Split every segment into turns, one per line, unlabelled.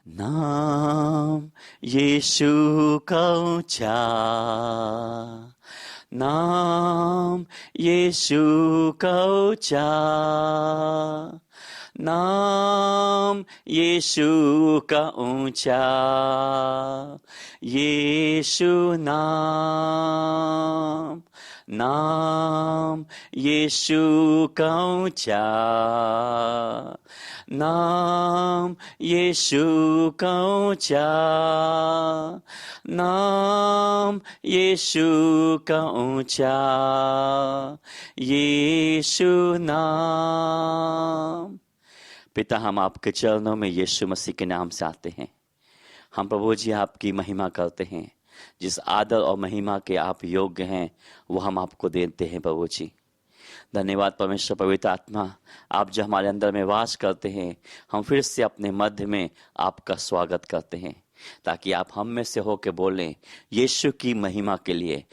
नाम यीशु का ऊंचा, नाम यीशु का ऊंचा, नाम यीशु का ऊंचा, यीशु नाम, नाम यीशु का ऊंचा, नाम यीशु का ऊंचा, नाम यीशु का ऊंचा, यीशु नाम। पिता, हम आपके चरणों में यीशु मसीह के नाम से आते हैं। हम प्रभु जी आपकी महिमा करते हैं। जिस आदर और महिमा के आप योग्य हैं वो हम आपको देते हैं प्रभु जी। धन्यवाद परमेश्वर पवित्र आत्मा, आप जो हमारे अंदर में वास करते हैं, हम फिर से अपने मध्य में आपका स्वागत करते हैं ताकि आप हम में से होकर बोलें यीशु की महिमा के लिए,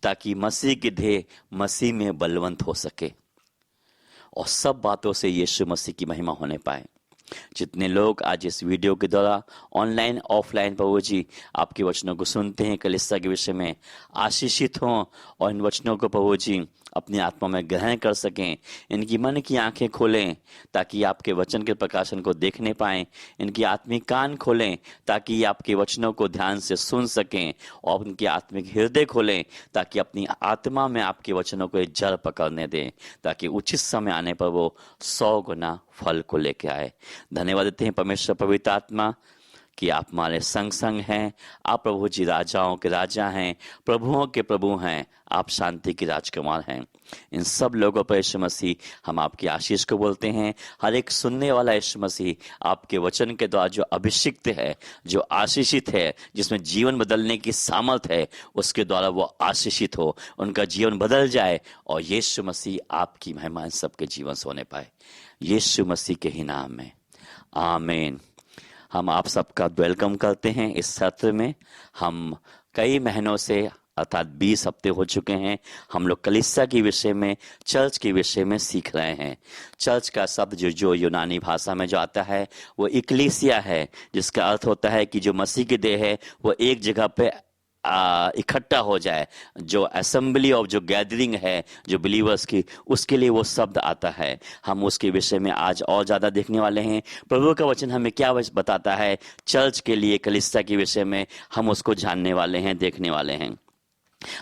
ताकि मसीह की देह मसीह में बलवंत हो सके और सब बातों से यीशु मसीह की महिमा होने पाए। जितने लोग आज इस वीडियो के द्वारा ऑनलाइन ऑफलाइन प्रभु जी आपके वचनों को सुनते हैं, कलीसिया के विषय में आशीषित हों और इन वचनों को प्रभु जी अपनी आत्मा में ग्रहण कर सकें। इनकी मन की आंखें खोलें ताकि आपके वचन के प्रकाशन को देखने पाएं। इनकी आत्मिक कान खोलें ताकि आपके वचनों को ध्यान से सुन सकें, और उनके आत्मिक हृदय खोलें ताकि अपनी आत्मा में आपके वचनों को जड़ पकड़ने दें, ताकि उचित समय आने पर वो 100 गुना फल को लेके आए। धन्यवाद देते हैं परमेश्वर पवित्र आत्मा कि आप हमारे संग संग हैं। आप प्रभु जी राजाओं के राजा हैं, प्रभुओं के प्रभु हैं, आप शांति के राजकुमार हैं। इन सब लोगों पर यीशु मसीह हम आपकी आशीष को बोलते हैं। हर एक सुनने वाला यीशु मसीह आपके वचन के द्वारा जो अभिषिक्त है, जो आशीषित है, जिसमें जीवन बदलने की सामर्थ है, उसके द्वारा वो आशीषित हो, उनका जीवन बदल जाए और यीशु मसीह आपकी महिमा सबके जीवन से होने पाए। यीशु मसीह के ही नाम में आमीन। हम आप सबका वेलकम करते हैं इस सत्र में। हम कई महीनों से अर्थात 20 हफ्ते हो चुके हैं हम लोग कलीसिया के विषय में, चर्च के विषय में सीख रहे हैं। चर्च का शब्द जो यूनानी भाषा में जो आता है वो इक्लेसिया है, जिसका अर्थ होता है कि जो मसीह की देह है वो एक जगह पे इकट्ठा हो जाए। जो असेंबली ऑफ जो गैदरिंग है जो बिलीवर्स की, उसके लिए वो शब्द आता है। हम उसके विषय में आज और ज़्यादा देखने वाले हैं। प्रभु का वचन हमें क्या बताता है चर्च के लिए, कलीसिया के विषय में, हम उसको जानने वाले हैं, देखने वाले हैं।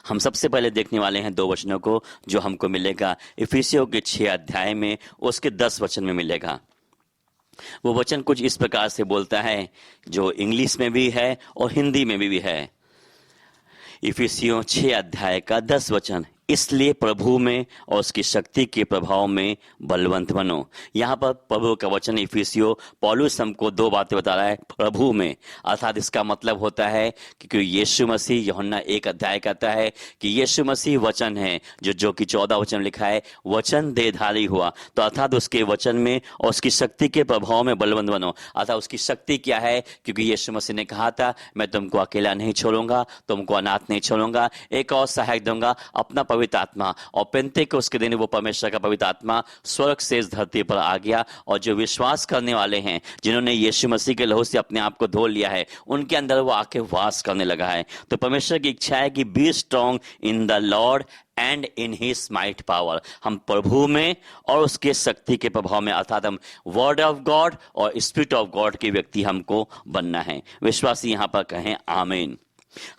हम सबसे पहले देखने वाले हैं 2 वचनों को जो हमको मिलेगा इफिसियों के 6 अध्याय में, उसके 10 वचन में मिलेगा। वो वचन कुछ इस प्रकार से बोलता है जो इंग्लिश में भी है और हिंदी में भी है। इफिसियों 6 अध्याय का 10 वचन, इसलिए प्रभु में और उसकी शक्ति के प्रभाव में बलवंत बनो। यहाँ पर प्रभु का वचन इफिसियों पौलुस हमको 2 बातें बता रहा है प्रभु में, अर्थात इसका मतलब होता है कि यीशु मसीह, यूहन्ना 1 अध्याय कहता है कि यीशु मसीह वचन है, जो कि 14 वचन लिखा है, वचन देहधारी हुआ। तो अर्थात उसके वचन में और उसकी शक्ति के प्रभाव में बलवंत बनो। अर्थात उसकी शक्ति क्या है? क्योंकि यीशु मसीह ने कहा था मैं तुमको अकेला नहीं छोड़ूंगा, तुमको अनाथ नहीं छोड़ूंगा, एक और सहायक दूंगा, अपना पवित्र आत्मा। और पेंतेकोस्त के दिन वो परमेश्वर का पवित्र आत्मा स्वर्ग से इस धरती पर आ गया, और जो विश्वास करने वाले हैं, जिन्होंने यीशु मसीह के लहू से अपने आप को धो लिया है, उनके अंदर वो आके वास करने लगा है। तो परमेश्वर की इच्छा है कि be strong in the Lord and in his might power. हम प्रभु में और उसके शक्ति के प्रभाव में, अर्थात हम वर्ड ऑफ गॉड और स्पिरिट ऑफ गॉड के व्यक्ति हमको बनना है। विश्वासी यहां पर कहें आमीन।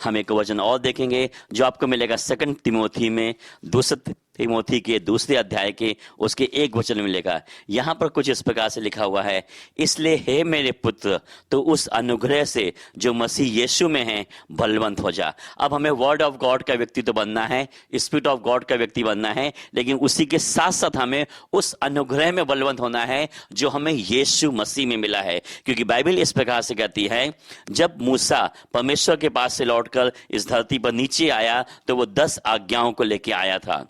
हम एक वचन और देखेंगे जो आपको मिलेगा 2 तिमोथी में, 2 तिमोथी के 2 अध्याय के उसके 1 वचन मिलेगा। यहां पर कुछ इस प्रकार से लिखा हुआ है, इसलिए हे मेरे पुत्र, तो उस अनुग्रह से जो मसीह यीशु में है बलवंत हो जा। अब हमें वर्ड ऑफ गॉड का व्यक्ति तो बनना है, स्पिरिट ऑफ गॉड का व्यक्ति बनना है, लेकिन उसी के साथ साथ हमें उस अनुग्रह में बलवंत होना है जो हमें यीशु मसीह में मिला है। क्योंकि बाइबल इस प्रकार से कहती है, जब मूसा परमेश्वर के पास से लौटकर इस धरती पर नीचे आया तो वो 10 आज्ञाओं को लेके आया था।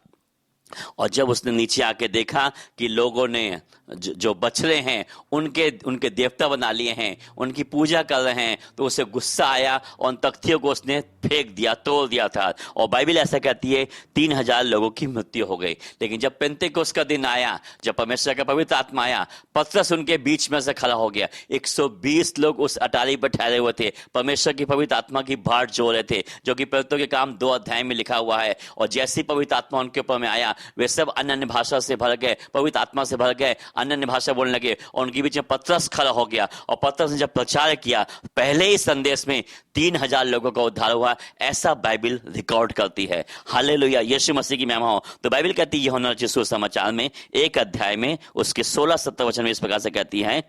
और जब उसने नीचे आके देखा कि लोगों ने जो बछड़े हैं उनके देवता बना लिए हैं, उनकी पूजा कर रहे हैं, तो उसे गुस्सा आया और उन तख्तियों को उसने फेंक दिया, तोड़ दिया था। और बाइबल ऐसा कहती है 3000 लोगों की मृत्यु हो गई। लेकिन जब पेंतेकोस्त का दिन आया, जब परमेश्वर का पवित्र आत्मा आया, पतरस उनके बीच में से खड़ा हो गया। 120 लोग उस अटारी पर ठहरे हुए थे, परमेश्वर की पवित्र आत्मा की बाट जो रहे थे, जो कि प्रेरितों के काम 2 अध्याय में लिखा हुआ है। और जैसी पवित्र आत्मा उनके ऊपर में आया, वे सब अन्य भाषा से भर गए, पवित्र आत्मा से भर गए, अन्य भाषा बोलने लगे। और उनके बीच में पतरस खड़ा हो गया और पतरस ने जब प्रचार किया, पहले ही संदेश में 3000 लोगों का उद्धार हुआ। ऐसा बाइबल रिकॉर्ड करती है। हालेलुया, यीशु मसीह की महिमा हो। तो बाइबल कहती है यूहन्ना रचित सुसमाचार में 1 अध्याय में उसके 16-17 वचन में इस प्रकार से कहती है,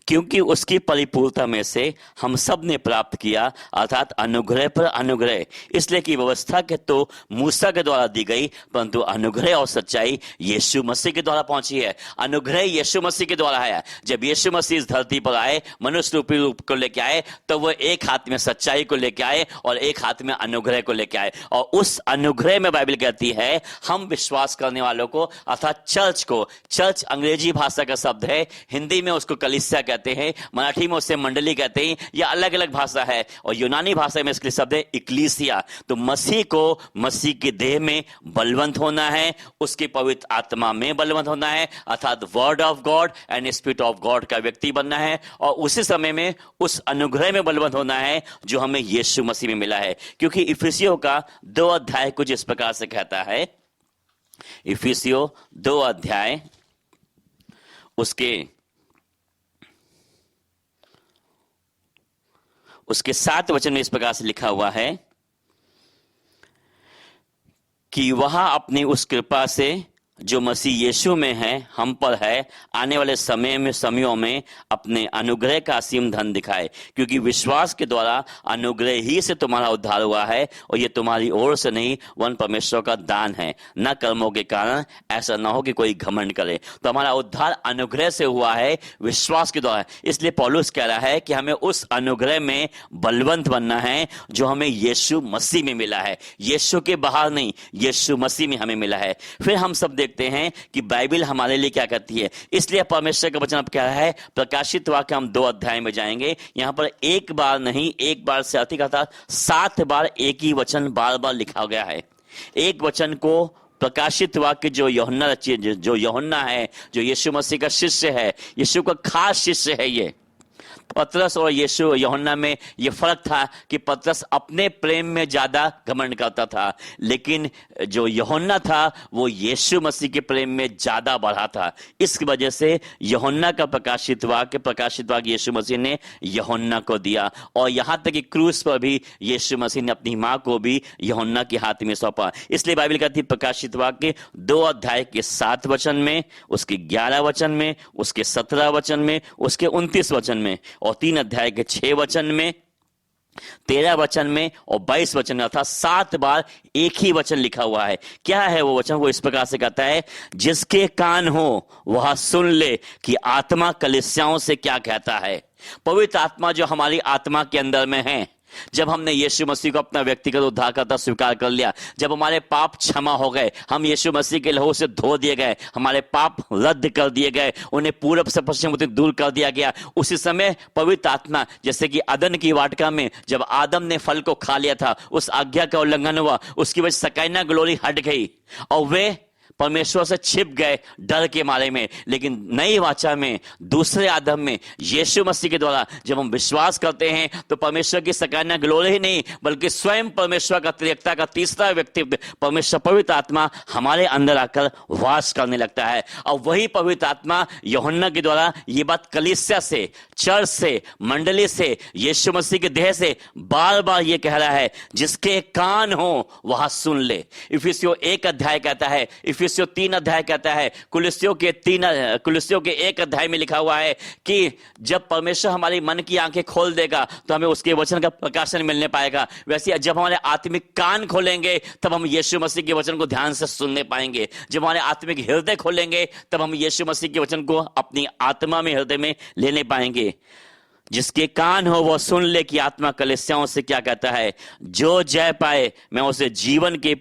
क्योंकि उसकी परिपूर्णता में से हम सब ने प्राप्त किया, अर्थात अनुग्रह पर अनुग्रह। इसलिए कि व्यवस्था के तो मूसा के द्वारा दी गई, परंतु अनुग्रह और सच्चाई यीशु मसीह के द्वारा पहुंची है। अनुग्रह यीशु मसीह के द्वारा है। जब यीशु मसीह इस धरती पर आए, मनुष्य रूपी रूप को लेकर आए, तो वो एक हाथ में सच्चाई को लेकर आए और एक हाथ में अनुग्रह को लेकर आए। और उस अनुग्रह में बाइबल कहती है हम विश्वास करने वालों को, अर्थात चर्च को, चर्च अंग्रेजी भाषा का शब्द है, हिंदी में उसको कलीसिया कहते हैं, मराठी में उसे मंडली कहते हैं, या अलग अलग भाषा है। और यूनानी भाषा में इसके शब्द है इक्लीसिया। तो मसीह को मसीह की देह में बलवंत होना है, उसकी पवित्र आत्मा में बलवंत होना है, अर्थात word of God and spirit of God का व्यक्ति बनना है। और उसी समय में उस अनुग्रह में बलवंत होना है जो हमें यीशु मसीह में मिला है। क्योंकि इफिसियों का 2 अध्याय कुछ इस प्रकार से कहता है, इफिसियों 2 अध्याय उसके 7 वचन में इस प्रकार से लिखा हुआ है कि वह अपनी उस कृपा से जो मसीह यीशु में है, हम पर है, आने वाले समयों में अपने अनुग्रह का असीम धन दिखाए। क्योंकि विश्वास के द्वारा अनुग्रह ही से तुम्हारा उद्धार हुआ है, और ये तुम्हारी ओर से नहीं वन परमेश्वर का दान है, न कर्मों के कारण, ऐसा ना हो कि कोई घमंड करे। तो हमारा उद्धार अनुग्रह से हुआ है, विश्वास के द्वारा। इसलिए पौलुस कह रहा है कि हमें उस अनुग्रह में बलवंत बनना है जो हमें यीशु मसीह में मिला है। यीशु के बाहर नहीं, यीशु मसीह में हमें मिला है। फिर हम सब देखते हैं कि बाइबल हमारे लिए क्या कहती है। इसलिए परमेश्वर का वचन अब क्या है, प्रकाशित वाक्य हम 2 अध्याय में जाएंगे। यहां पर एक बार नहीं, एक बार से अधिक, अर्थात 7 बार एक ही वचन बार बार लिखा गया है। एक वचन को प्रकाशित वाक्य जो यूहन्ना है, जो यीशु मसीह का शिष्य है, यीशु का खास शिष्य है, ये पतरस और यीशु यूहन्ना में यह फर्क था कि पतरस अपने प्रेम में ज्यादा घमंड करता था, लेकिन जो यूहन्ना था वो यीशु मसीह के प्रेम में ज्यादा बढ़ा था। इस वजह से यूहन्ना का प्रकाशित वाक्य यीशु मसीह ने यूहन्ना को दिया। और यहां तक कि क्रूस पर भी यीशु मसीह ने अपनी मां को भी यूहन्ना के हाथ में सौंपा। इसलिए बाइबल कहती है प्रकाशित वाक्य 2 अध्याय के 7 वचन में, उसके 11 वचन में, उसके 17 वचन में, उसके 29 वचन में, और 3 अध्याय के 6 वचन में, 13 वचन में और 22 वचन में, अर्थात 7 बार एक ही वचन लिखा हुआ है। क्या है वो वचन? वो इस प्रकार से कहता है, जिसके कान हो वह सुन ले कि आत्मा कलीसियाओं से क्या कहता है। पवित्र आत्मा जो हमारी आत्मा के अंदर में है, जब हमने यीशु मसीह को अपना व्यक्तिगत उद्धारकर्ता स्वीकार कर लिया, जब हमारे पाप क्षमा हो गए, हम यीशु मसीह के लहू से धो दिए गए, हमारे पाप रद्द कर दिए गए, उन्हें पूरब से पश्चिम तक दूर कर दिया गया, उसी समय पवित्र आत्मा, जैसे कि अदन की वाटिका में जब आदम ने फल को खा लिया था, उस आज्ञा का उल्लंघन हुआ, उसकी वजह से सकाइना ग्लोरी हट गई और वे परमेश्वर से छिप गए डर के मारे में। लेकिन नई वाचा में, दूसरे आदम में, यीशु मसीह के द्वारा जब हम विश्वास करते हैं तो परमेश्वर की सकाइना ग्लोरी ही नहीं, बल्कि स्वयं परमेश्वर का त्रिएकता का तीसरा व्यक्ति परमेश्वर पवित्र आत्मा हमारे अंदर आकर वास करने लगता है। और वही पवित्र आत्मा यूहन्ना के द्वारा ये बात कलीसिया से, चर्च से, मंडली से, यीशु मसीह के देह से बार बार ये कह रहा है, जिसके कान हो वह सुन ले। इफिसियों 1 अध्याय कहता है, इफिसियों 3 अध्याय कहता है, कुलुस्सियों के 1 अध्याय में लिखा हुआ है कि जब परमेश्वर हमारी मन की आंखें खोल देगा तो हमें उसके वचन का प्रकाशन मिलने पाएगा। वैसे जब हमारे आत्मिक कान खोलेंगे तब हम यीशु मसीह के वचन को ध्यान से सुनने पाएंगे। जब हमारे आत्मिक हृदय खोलेंगे तब हम यीशु मसीह के वचन को अपनी आत्मा में, हृदय में लेने पाएंगे। जिसके कान हो वह सुन ले कि आत्मा कलीसियाओं से क्या कहता है। जो जय पाए मैं उसे जीवन के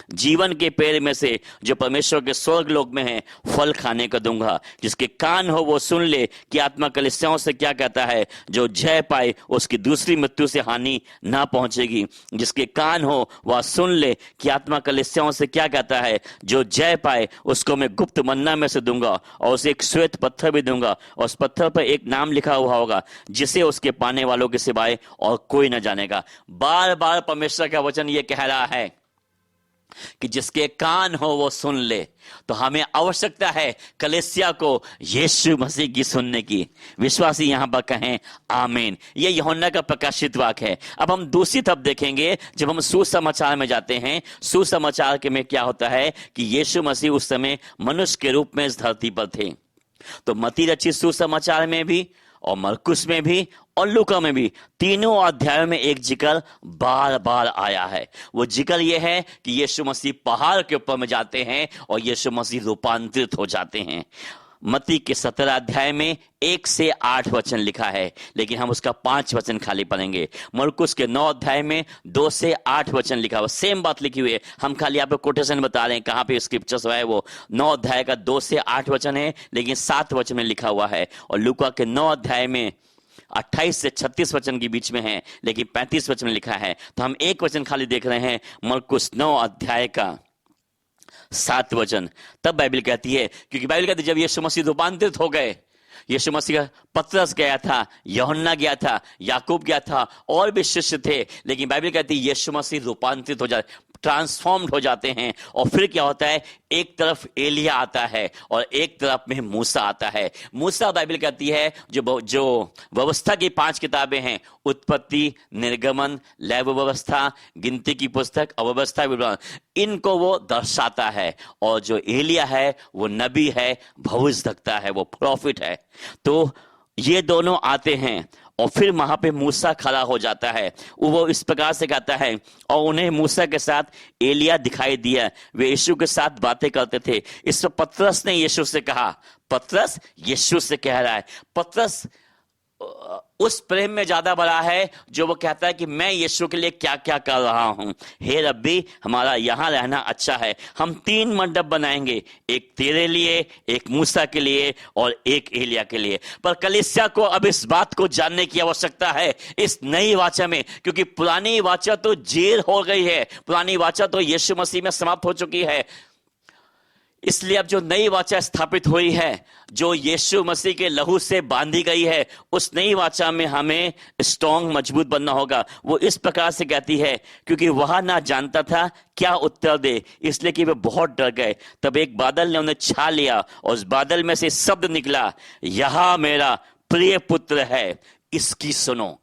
जीवन के पेड़ में से जो परमेश्वर के स्वर्ग लोक में है फल खाने को दूंगा। जिसके कान हो वो सुन ले कि आत्मा कलीसियाओं से क्या कहता है। जो जय पाए उसकी दूसरी मृत्यु से हानि ना पहुंचेगी। जिसके कान हो वह सुन ले कि आत्मा कलीसियाओं से क्या कहता है। जो जय पाए उसको मैं गुप्त मन्ना में से दूंगा और उसे एक श्वेत पत्थर भी दूंगा और उस पत्थर पर एक नाम लिखा हुआ होगा जिसे उसके पाने वालों के सिवाय और कोई न जानेगा। बार बार परमेश्वर का वचन ये कह रहा है कि जिसके कान हो वो सुन ले। तो हमें आवश्यकता है कलीसिया को यीशु मसीह की सुनने की। विश्वासी यहां पर कहें आमीन। ये यूहन्ना का प्रकाशित वाक्य है। अब हम दूसरी तरफ देखेंगे, जब हम सुसमाचार में जाते हैं, सुसमाचार के में क्या होता है कि यीशु मसीह उस समय मनुष्य के रूप में इस धरती पर थे। तो मत्ती रचित सुसमाचार में भी और मरकुस में भी और लूका में भी तीनों अध्यायों में एक जिक्र बार बार आया है। वो जिक्र ये है कि यीशु मसीह पहाड़ के ऊपर में जाते हैं और यीशु मसीह रूपांतरित हो जाते हैं। मत्ती के 17 अध्याय में 1 से 8 वचन लिखा है, लेकिन हम उसका 5 वचन खाली पढ़ेंगे। मरकुस के 9 अध्याय में 2 से 8 वचन लिखा हुआ, सेम बात लिखी हुई है। हम खाली यहाँ पे कोटेशन बता रहे हैं कहाँ पे स्क्रिप्चर्स है। वो 9 अध्याय का 2 से 8 वचन है, लेकिन 7 वचन में लिखा हुआ है। और लूका के 9 अध्याय में 28 से 36 वचन के बीच में है, लेकिन 35 वचन में लिखा है। तो हम एक वचन खाली देख रहे हैं, मरकुस 9 अध्याय का 7 वचन। तब बाइबल कहती है, क्योंकि बाइबल कहती है जब यीशु मसीह रूपांतरित हो गए, यीशु मसीह का पतरस गया था, यूहन्ना गया था, याकूब गया था, और भी शिष्य थे, लेकिन बाइबल कहती है यीशु मसीह रूपांतरित हो जाते, ट्रांसफॉर्म्ड हो जाते हैं। और फिर क्या होता है, एक तरफ एलिया आता है और एक तरफ में मूसा आता है। मूसा बाइबल कहती है जो व्यवस्था की 5 किताबें हैं, उत्पत्ति, निर्गमन, लेवी व्यवस्था, गिनती की पुस्तक और व्यवस्था विवरण, इनको वो दर्शाता है। और जो एलिया है वो नबी है, भविष्यवक्ता है, वो प्रॉफिट है। तो ये दोनों आते हैं और फिर वहां पे मूसा खड़ा हो जाता है। वो इस प्रकार से कहता है, और उन्हें मूसा के साथ एलिया दिखाई दिया, वे यीशु के साथ बातें करते थे। इस पर पतरस ने यीशु से कहा, पतरस यीशु से कह रहा है, पतरस उस प्रेम में ज्यादा बड़ा है जो वो कहता है कि मैं यीशु के लिए क्या क्या कर रहा हूं। हे रब्बी, हमारा यहां रहना अच्छा है, हम 3 मंडप बनाएंगे, एक तेरे लिए, एक मूसा के लिए और एक एलिया के लिए। पर कलीसिया को अब इस बात को जानने की आवश्यकता है इस नई वाचा में, क्योंकि पुरानी वाचा तो जेल हो गई है, पुरानी वाचा तो यीशु मसीह में समाप्त हो चुकी है। इसलिए अब जो नई वाचा स्थापित हुई है, जो यीशु मसीह के लहू से बांधी गई है, उस नई वाचा में हमें स्ट्रॉन्ग, मजबूत बनना होगा। वो इस प्रकार से कहती है, क्योंकि वह ना जानता था क्या उत्तर दे, इसलिए कि वे बहुत डर गए। तब एक बादल ने उन्हें छा लिया और उस बादल में से शब्द निकला, यह मेरा प्रिय पुत्र है, इसकी सुनो।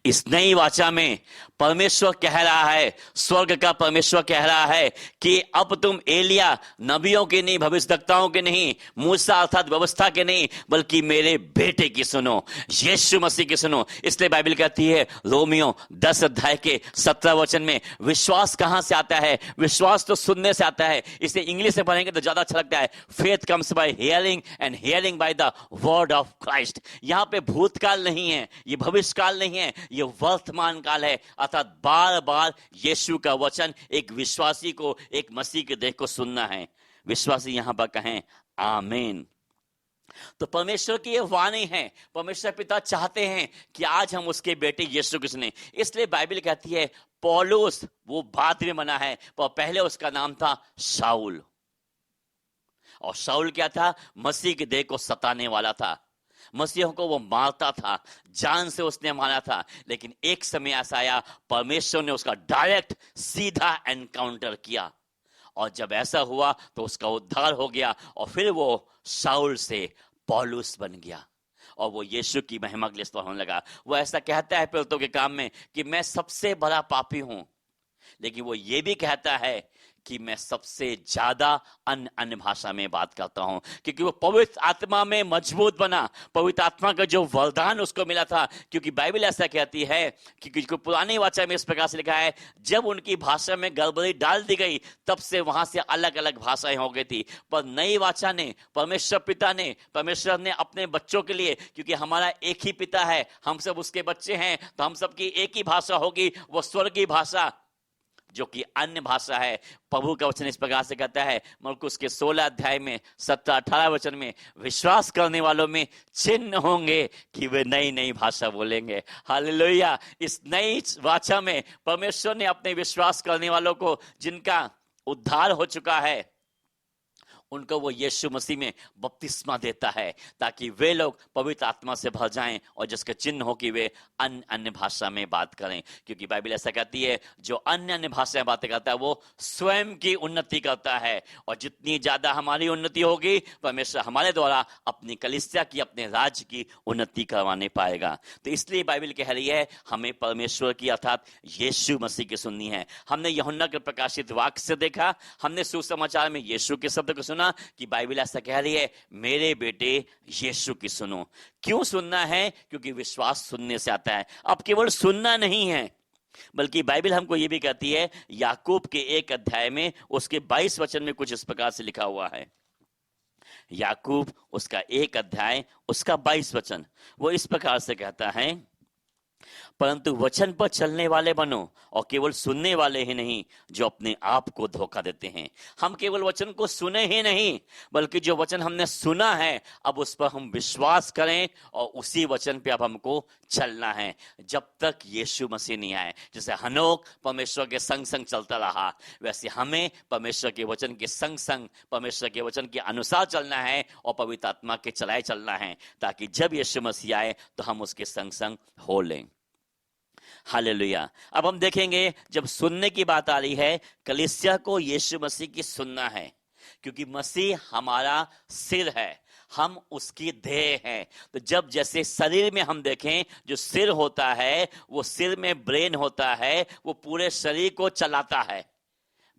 इस नई वाचा में परमेश्वर कह रहा है, स्वर्ग का परमेश्वर कह रहा है कि अब तुम एलिया, नबियों के नहीं, भविष्यवक्ताओं के नहीं, मूसा अर्थात व्यवस्था के नहीं, बल्कि मेरे बेटे की सुनो, यीशु मसीह की सुनो। इसलिए बाइबल कहती है रोमियो 10 अध्याय के 17 वचन में, विश्वास कहां से आता है? विश्वास तो सुनने से आता है। इसे इंग्लिश में पढ़ेंगे तो ज्यादा अच्छा लगता है, faith comes by hearing and hearing by the word of Christ. यहां पे भूतकाल नहीं है, ये भविष्यकाल नहीं है, ये वर्तमान काल है। अर्थात बार बार यीशु का वचन एक विश्वासी को, एक मसीह के देह को सुनना है। विश्वासी यहां पर कहें आमीन। तो परमेश्वर की ये वाणी है, परमेश्वर पिता चाहते हैं कि आज हम उसके बेटे यीशु को सुने। इसलिए बाइबल कहती है पौलुस, वो बाद में बना है, पर पहले उसका नाम था शाऊल। और शाऊल क्या था? मसीह के देह को सताने वाला था, मसीहों को वो मारता था, जान से उसने मारा था। लेकिन एक समय ऐसा आया, परमेश्वर ने उसका डायरेक्ट सीधा एनकाउंटर किया, और जब ऐसा हुआ तो उसका उद्धार हो गया, और फिर वो शाऊल से पौलुस बन गया, और वो यीशु की महिमा के लिए इस्तेमाल होने लगा। वो ऐसा कहता है प्रेरितों के काम में कि मैं सबसे बड़ा पापी हूं, लेकिन वो ये भी कहता है कि मैं सबसे ज्यादा अन्य भाषा में बात करता हूं, क्योंकि वो पवित्र आत्मा में मजबूत बना, पवित्र आत्मा का जो वरदान उसको मिला था। क्योंकि बाइबल ऐसा कहती है कि पुरानी वाचा में इस प्रकार से लिखा है, जब उनकी भाषा में गड़बड़ी डाल दी गई तब से वहां से अलग अलग भाषाएं हो गई थी। पर नई वाचा ने, परमेश्वर पिता ने, परमेश्वर ने अपने बच्चों के लिए, क्योंकि हमारा एक ही पिता है, हम सब उसके बच्चे हैं, तो हम सबकी एक ही भाषा होगी, वो स्वर्गीय भाषा। जो कि अन्य भाषा है। प्रभु का वचन इस प्रकार से कहता है मरकुस के 16 अध्याय में 17-18 वचन में, विश्वास करने वालों में चिन्ह होंगे कि वे नई नई भाषा बोलेंगे। हालेलुया। इस नई भाषा में परमेश्वर ने अपने विश्वास करने वालों को, जिनका उद्धार हो चुका है, उनको वो यीशु मसीह में बपतिस्मा देता है ताकि वे लोग पवित्र आत्मा से भर जाएं और जिसके चिन्ह हो कि वे अन्य अन्य भाषा में बात करें। क्योंकि बाइबल ऐसा कहती है जो अन्य अन्य भाषा में बातें करता है वो स्वयं की उन्नति करता है, और जितनी ज्यादा हमारी उन्नति होगी परमेश्वर हमारे द्वारा अपनी कलीसिया की, अपने राज्य की उन्नति करवाने पाएगा। तो इसलिए बाइबल कह रही है हमें परमेश्वर की अर्थात यीशु मसीह की सुननी है। हमने यूहन्ना के प्रकाशित वाक्य से देखा, हमने सुसमाचार में यीशु के शब्द को सुना कि बाइबल ऐसा कह रही है मेरे बेटे यीशु की सुनो। क्यों सुनना है? क्योंकि विश्वास सुनने से आता है। अब केवल सुनना नहीं है, बल्कि बाइबल हमको यह भी कहती है, याकूब के 1 अध्याय में उसके 22 वचन में कुछ इस प्रकार से लिखा हुआ है। याकूब उसका 1 अध्याय उसका 22 वचन वो इस प्रकार से कहता है, परंतु वचन पर चलने वाले बनो और केवल सुनने वाले ही नहीं जो अपने आप को धोखा देते हैं। हम केवल वचन को सुने ही नहीं, बल्कि जो वचन हमने सुना है अब उस पर हम विश्वास करें और उसी वचन पे अब हमको चलना है जब तक यीशु मसीह नहीं आए। जैसे हनोक परमेश्वर के संग संग चलता रहा, वैसे हमें परमेश्वर के वचन के संग संग, परमेश्वर के वचन के अनुसार चलना है और पवित्र आत्मा के चलाए चलना है, ताकि जब यीशु मसीह आए तो हम उसके संग संग हो लें। हालेलुया। अब हम देखेंगे जब सुनने की बात आ रही है, कलीसिया को यीशु मसीह की सुनना है, क्योंकि मसीह हमारा सिर है, हम उसकी देह हैं। तो जब जैसे शरीर में हम देखें जो सिर होता है, वो सिर में ब्रेन होता है, वो पूरे शरीर को चलाता है,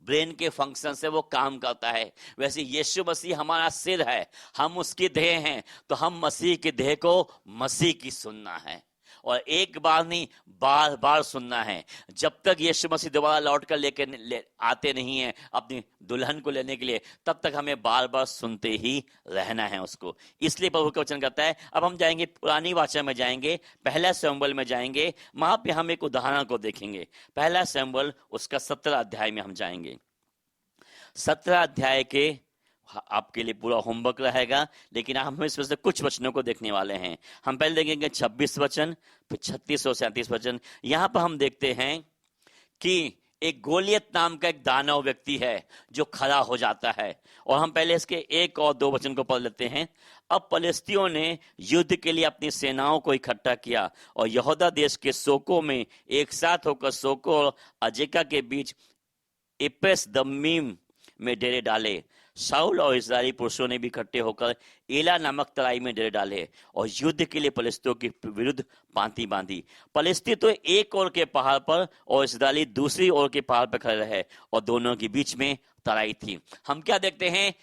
ब्रेन के फंक्शन से वो काम करता है। वैसे यीशु मसीह हमारा सिर है, हम उसकी देह हैं, तो हम मसीह की देह को मसीह की सुनना है, और एक बार नहीं बार बार सुनना है। जब तक यीशु मसीह दोबारा लौट कर आते नहीं है अपनी दुल्हन को लेने के लिए, तब तक हमें बार बार सुनते ही रहना है उसको। इसलिए प्रभु का वचन कहता है, अब हम जाएंगे पुरानी वाचा में, जाएंगे पहला शमूएल में जाएंगे, वहां पे हम एक उदाहरण को देखेंगे। पहला शमूएल उसका 17 अध्याय में हम जाएंगे। 17 अध्याय के आपके लिए पूरा होमवर्क रहेगा, लेकिन हम इसमें से कुछ वचनों को देखने वाले हैं। हम पहले देखेंगे 26 वचन, फिर 36 और 37 वचन। यहां पर हम देखते हैं कि एक गोलियत नाम का एक दानव व्यक्ति है जो खड़ा हो जाता है, और हम पहले इसके 1 और 2 वचन को पढ़ लेते हैं। अब फलिस्तियों ने युद्ध के लिए अपनी सेनाओं को इकट्ठा किया और यहूदा देश के सोको में एक साथ होकर सोको और अजेका के बीच इपेस दम्मीम में डेरे डाले। शाऊल और इस्राएली पुरुषों ने भी इकट्ठे होकर एला नामक तराई में डेरे डाले और युद्ध के लिए फलिस्तियों के विरुद्ध पांति बांधी। फलिस्ती तो एक ओर के पहाड़ पर और इस्राएली दूसरी ओर के पहाड़ पर खड़े रहे, और दोनों के बीच में तराई थी। हम क्या देखते हैं?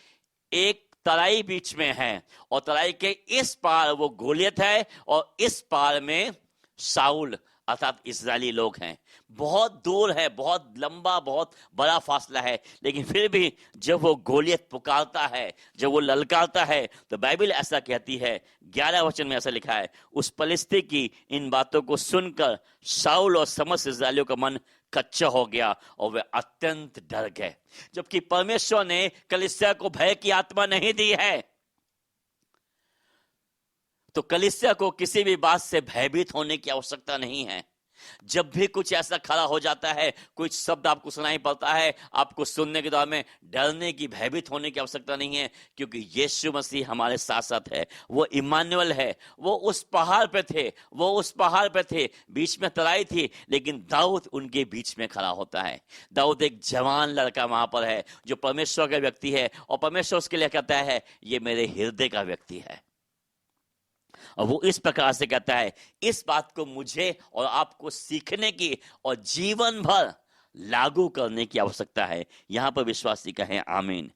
एक तराई बीच में है, और तराई के इस पार वो गोलियत है और इस पार में शाऊल अर्थात इस्राएली लोग हैं। बहुत दूर है, बहुत लंबा, बहुत बड़ा फासला है, लेकिन फिर भी जब वो गोलियत पुकारता है, जब वो ललकारता है, तो बाइबल ऐसा कहती है, 11 वचन में ऐसा लिखा है, उस फलिस्ती की इन बातों को सुनकर शाऊल और समस्त इस्राएलियों का मन कच्चा हो गया और वे अत्यंत डर गए। जबकि परमेश्वर ने कलीसिया को भय की आत्मा नहीं दी है, तो कलीसिया को किसी भी बात से भयभीत होने की आवश्यकता नहीं है। जब भी कुछ ऐसा खड़ा हो जाता है, कुछ शब्द आपको सुनाई पड़ता है, आपको सुनने के दौरान में डरने की, भयभीत होने की आवश्यकता नहीं है, क्योंकि यीशु मसीह हमारे साथ साथ है। वो इमानुएल है। वो उस पहाड़ पे थे, वो उस पहाड़ पे थे, बीच में तराई थी, लेकिन दाऊद उनके बीच में खड़ा होता है। दाऊद एक जवान लड़का वहां पर है जो परमेश्वर का व्यक्ति है, और परमेश्वर उसके लिए कहता है ये मेरे हृदय का व्यक्ति है। और वो इस प्रकार से कहता है, इस बात को मुझे और आपको सीखने की और जीवन भर लागू करने की आवश्यकता है। यहां पर विश्वासी कहें आमीन।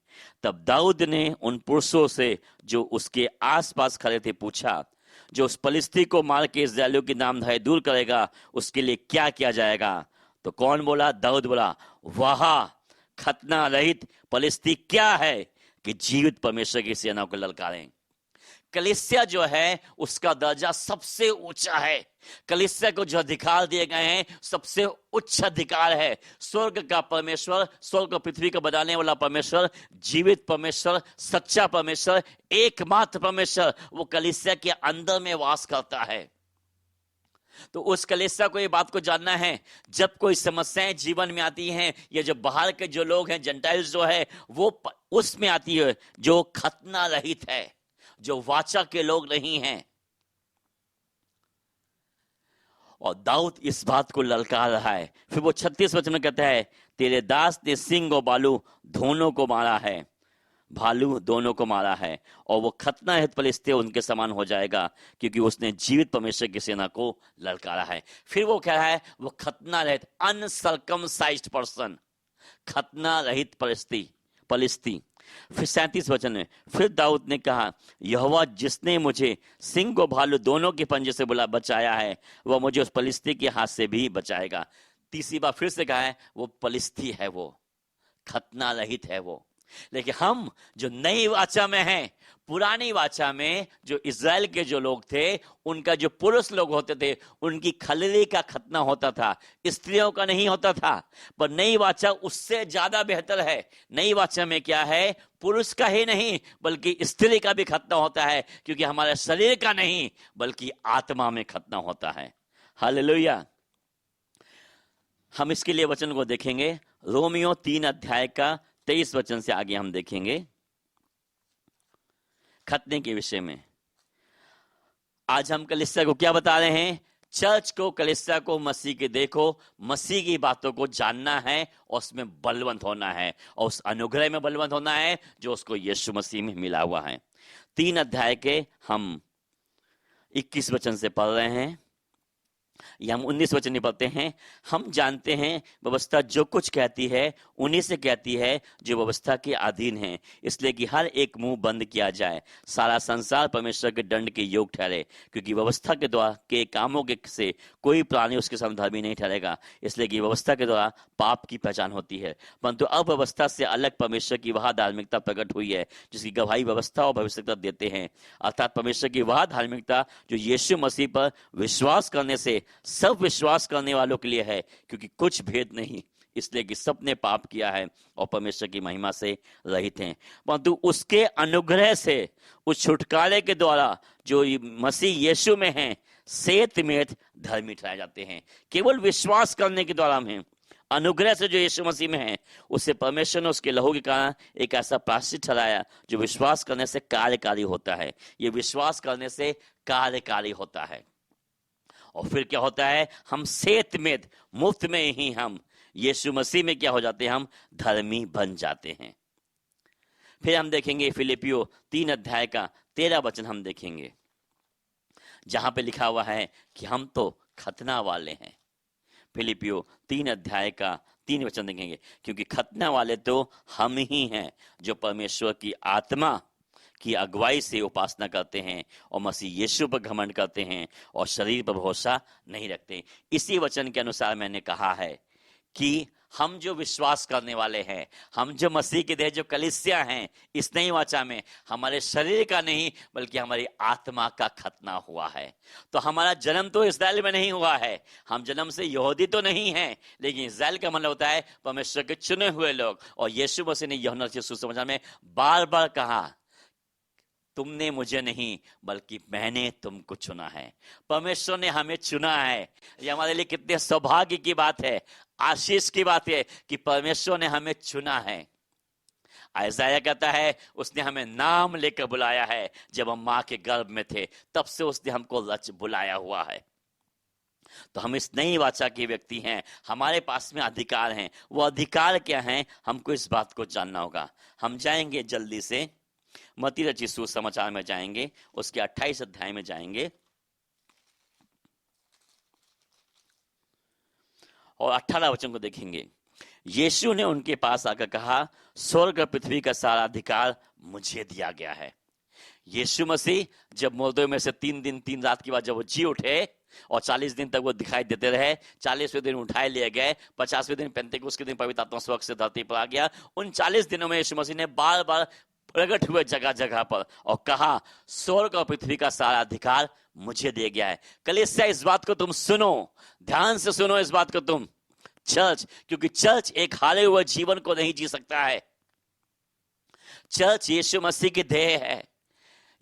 तब दाऊद ने उन पुरुषों से जो उसके आसपास खड़े थे पूछा, जो उस फलिस्ती को मार के इस्राएलियों की नामधराई दूर करेगा उसके लिए क्या किया जाएगा? तो कौन बोला? दाऊद बोला, वह खतना रहित फलिस्ती क्या है कि जीवित परमेश्वर की सेना को ललकारें। कलीसिया जो है उसका दर्जा सबसे ऊंचा है। कलीसिया को जो अधिकार दिए गए हैं सबसे उच्च अधिकार है। स्वर्ग का परमेश्वर, स्वर्ग और पृथ्वी को बनाने वाला परमेश्वर, जीवित परमेश्वर, सच्चा परमेश्वर, एकमात्र परमेश्वर, वो कलीसिया के अंदर में वास करता है। तो उस कलीसिया को ये बात को जानना है, जब कोई समस्याएं जीवन में आती हैं, या जो बाहर के जो लोग हैं, जेंटाइल्स जो है, वो उसमें आती है जो खतना रहित है, जो वाचा के लोग नहीं हैं। और दाऊद इस बात को ललकार रहा है। फिर वो 36 वचन में कहता है, तेरे दास ने सिंह और भालू दोनों को मारा है, भालू दोनों को मारा है, और वो खतना रहित पलिश्ती उनके समान हो जाएगा, क्योंकि उसने जीवित परमेश्वर की सेना को ललकारा है। फिर वो कह रहा है, वो खतना रहित, अनसर्कमसाइज्ड पर्सन, खतना रहित पलिश्ती। फिर 37 वचन में फिर दाऊद ने कहा, यहोवा जिसने मुझे सिंह और भालू दोनों के पंजे से बचाया है, वह मुझे उस पलिश्ती के हाथ से भी बचाएगा। तीसरी बार फिर से कहा है, वो पलिश्ती है, वो खतना रहित है वो। लेकिन हम जो नई वाचा में हैं, पुरानी वाचा में जो इज़राइल के जो लोग थे, उनका जो पुरुष लोग होते थे, उनकी खलली का खतना होता था, स्त्रियों का नहीं होता था। पर नई वाचा उससे ज्यादा बेहतर है। नई वाचा में क्या है, पुरुष का ही नहीं बल्कि स्त्री का भी खतना होता है, क्योंकि हमारे शरीर का नहीं बल्कि आत्मा में खतना होता है। हालेलुया। हम इसके लिए वचन को देखेंगे, रोमियो 3 अध्याय का 23 वचन से आगे हम देखेंगे खतने के विषय में। आज हम कलीसिया को क्या बता रहे हैं? चर्च को, कलीसिया को मसीह के देखो, मसीह की बातों को जानना है और उसमें बलवंत होना है, और उस अनुग्रह में बलवंत होना है जो उसको यीशु मसीह में मिला हुआ है। 3 अध्याय के हम 21 वचन से पढ़ रहे हैं, या हम 19 वचन नहीं पढ़ते हैं। हम जानते हैं व्यवस्था जो कुछ कहती है उन्हीं से कहती है जो व्यवस्था के अधीन है, इसलिए कि हर एक मुंह बंद किया जाए, सारा संसार परमेश्वर के दंड के योग ठहरे, क्योंकि व्यवस्था के द्वारा के कामों के से कोई प्राणी उसके समधर्मी नहीं ठहरेगा, इसलिए कि व्यवस्था के द्वारा पाप की पहचान होती है। परंतु अब व्यवस्था से अलग परमेश्वर की वह धार्मिकता प्रकट हुई है जिसकी गवाही व्यवस्था और भविष्यता देते हैं, अर्थात परमेश्वर की वह धार्मिकता जो यीशु मसीह पर विश्वास करने से सब विश्वास करने वालों के लिए है, क्योंकि कुछ भेद नहीं, इसलिए कि सबने पाप किया है और परमेश्वर की महिमा से रहित हैं। परंतु उसके अनुग्रह से, उस छुटकारे के द्वारा जो मसीह यीशु में है, सेत में धर्मी ठहराए जाते हैं। केवल विश्वास करने के द्वारा हम अनुग्रह से जो यीशु मसीह में है, उससे परमेश्वर ने उसके लहू के कारण एक ऐसा प्रायश्चित ठहराया जो विश्वास करने से कार्यकारी होता है। ये विश्वास करने से कार्यकारी होता है। और फिर क्या होता है, हम सेत में, मुफ्त में ही हम यीशु मसीह में क्या हो जाते हैं, हम धर्मी बन जाते हैं। फिर हम देखेंगे फिलिपियो 3 अध्याय का 13 वचन हम देखेंगे, जहां पे लिखा हुआ है कि हम तो खतना वाले हैं। फिलिपियो 3 अध्याय का 3 वचन देखेंगे, क्योंकि खतना वाले तो हम ही हैं जो परमेश्वर की आत्मा की अगुवाई से उपासना करते हैं और मसीह यीशु पर घमंड करते हैं और शरीर पर भरोसा नहीं रखते। इसी वचन के अनुसार मैंने कहा है कि हम जो विश्वास करने वाले हैं, हम जो मसीह के देह जो कलीसिया हैं, इस नई वाचा में हमारे शरीर का नहीं बल्कि हमारी आत्मा का खतना हुआ है। तो हमारा जन्म तो इस्राएल में नहीं हुआ है, हम जन्म से यहूदी तो नहीं हैं, लेकिन इस्राएल का मतलब होता है परमेश्वर के चुने हुए लोग। और यीशु मसीह ने यूहन्ना के सुसमाचार में बार बार कहा, तुमने मुझे नहीं बल्कि मैंने तुमको चुना है। परमेश्वर ने हमें चुना है। ये हमारे लिए कितने सौभाग्य की बात है, आशीष की बात है कि परमेश्वर ने हमें चुना है। आयसाया कहता है उसने हमें नाम लेकर बुलाया है, जब हम मां के गर्भ में थे तब से उसने हमको रच बुलाया हुआ है। तो हम इस नई वाचा के व्यक्ति हैं, हमारे पास में अधिकार हैं। वो अधिकार क्या हैं, हमको इस बात को जानना होगा। हम जाएंगे जल्दी से मत्ती रचित सुसमाचार में जाएंगे, उसके 28 अध्याय में जाएंगे और 18 वचन को देखेंगे। यीशु ने उनके पास आकर कहा, स्वर्ग और पृथ्वी का सारा अधिकार मुझे दिया गया है। यीशु मसीह जब मुर्दों में से 3 दिन 3 रात के बाद जब वो जी उठे और 40 दिन तक वो दिखाई देते रहे, 40वें दिन उठाए लिए गए, 50वें दिन पेंतेकुस्त के दिन पवित्र आत्मा स्वर्ग से धरती पर आ गया। उन 40 दिनों में यीशु मसीह ने बार बार प्रकट हुए जगह जगह पर और कहा स्वर्ग और पृथ्वी का सारा अधिकार मुझे दिया गया है। कलीसिया, इस बात को तुम सुनो, ध्यान से सुनो इस बात को तुम। चर्च, क्योंकि चर्च एक हारे हुए जीवन को नहीं जी सकता है। चर्च यीशु मसीह की देह है।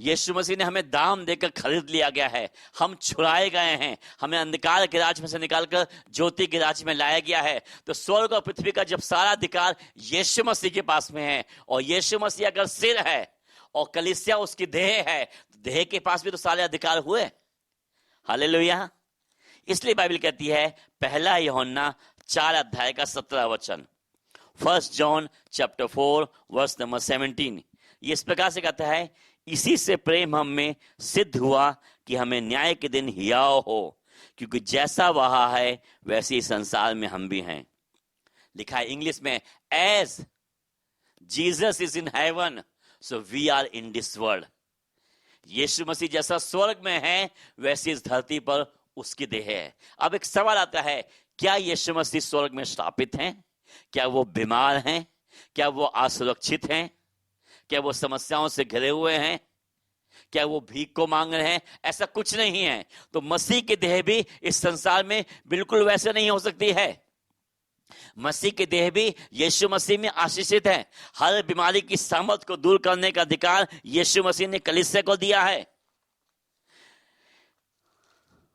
यीशु मसीह ने हमें दाम देकर खरीद लिया गया है। हम छुड़ाए गए हैं, हमें अंधकार के राज में से निकालकर ज्योति के राज में लाया गया है। तो स्वर्ग और पृथ्वी का जब सारा अधिकार यीशु मसीह के पास में है, और यीशु मसीह अगर सिर है और कलीसिया उसकी देह है, तो देह के पास भी तो सारे अधिकार हुए। हालेलुया। इसलिए बाइबल कहती है, पहला यूहन्ना 4 अध्याय का 17 वचन, 1 जॉन चैप्टर 4 वर्स नंबर 17, ये इस प्रकार से कहता है, इसी से प्रेम हम में सिद्ध हुआ कि हमें न्याय के दिन हियाव हो, क्योंकि जैसा वह है वैसे ही संसार में हम भी हैं। लिखा है इंग्लिश में, as Jesus is in heaven so we are in this world. Yeshu Masih जैसा स्वर्ग में है वैसे इस धरती पर उसकी देह है। अब एक सवाल आता है, क्या यीशु मसीह स्वर्ग में स्थापित हैं? क्या वो बीमार हैं? क्या वो असुरक्षित हैं? क्या वो समस्याओं से घिरे हुए हैं? क्या वो भीख को मांग रहे हैं? ऐसा कुछ नहीं है। तो मसीह की देह भी इस संसार में बिल्कुल वैसे नहीं हो सकती है। मसीह की देह भी यीशु मसीह में आशीषित है। हर बीमारी की सामर्थ को दूर करने का अधिकार यीशु मसीह ने कलीसिया को दिया है।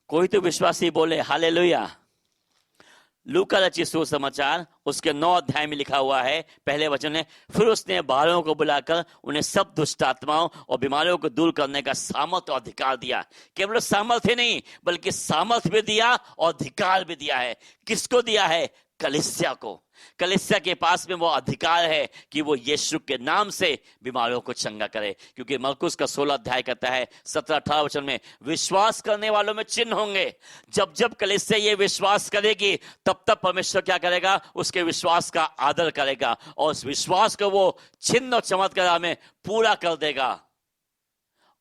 कोई तो विश्वासी बोले हालेलुया। लूका रचित सुसमाचार उसके 9 अध्याय में लिखा हुआ है, पहले वचन है, फिर उसने बाहरों को बुलाकर उन्हें सब दुष्ट आत्माओं और बीमारियों को दूर करने का सामर्थ्य और अधिकार दिया। केवल सामर्थ्य नहीं बल्कि सामर्थ्य भी दिया और अधिकार भी दिया है। किसको दिया है? कलीसिया को। कलीसिया के पास में वो अधिकार है कि वो यीशु के नाम से बीमारियों को चंगा करे, क्योंकि मरकुस का 16 अध्याय कहता है 17-18 वचन में, विश्वास करने वालों में चिन्ह होंगे। जब जब कलीसिया ये विश्वास करेगी तब तब परमेश्वर क्या करेगा? उसके विश्वास का आदर करेगा और उस विश्वास को वो चिन्ह और चमत्कार में पूरा कर देगा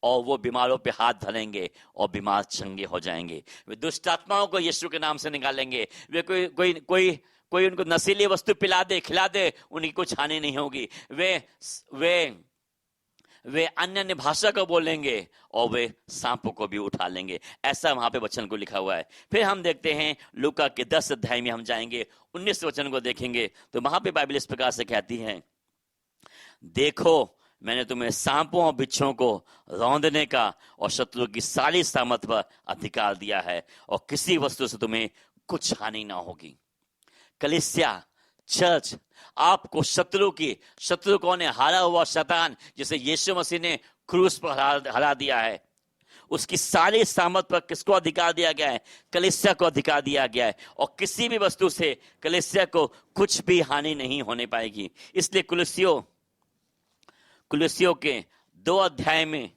और वो बीमारों पे हाथ धरेंगे और बीमार चंगे हो जाएंगे। वे दुष्ट आत्माओं को यीशु के नाम से निकालेंगे। वे कोई उनको नशीली वस्तु पिला दे, खिला दे, उनकी कुछ हानि नहीं होगी। वे अन्य भाषा को बोलेंगे और वे सांपों को भी उठा लेंगे। ऐसा वहां पे वचन को लिखा हुआ है। फिर हम देखते हैं लूका के 10 अध्याय में हम जाएंगे, 19 वचन को देखेंगे तो वहां पे बाइबल इस प्रकार से कहती है, देखो मैंने तुम्हें सांपों और बिच्छों को रौंदने का और शत्रु की सारी सामर्थ पर अधिकार दिया है और किसी वस्तु से तुम्हें कुछ हानि ना होगी। कलीसिया, चर्च, आपको शत्रु कौन है? हारा हुआ शैतान, जिसे यीशु मसीह ने क्रूस पर हरा दिया है। उसकी सारी सामर्थ पर किसको अधिकार दिया गया है? कलीसिया को अधिकार दिया गया है और किसी भी वस्तु से कलीसिया को कुछ भी हानि नहीं होने पाएगी। इसलिए कुलुस्सियों के 2 अध्याय में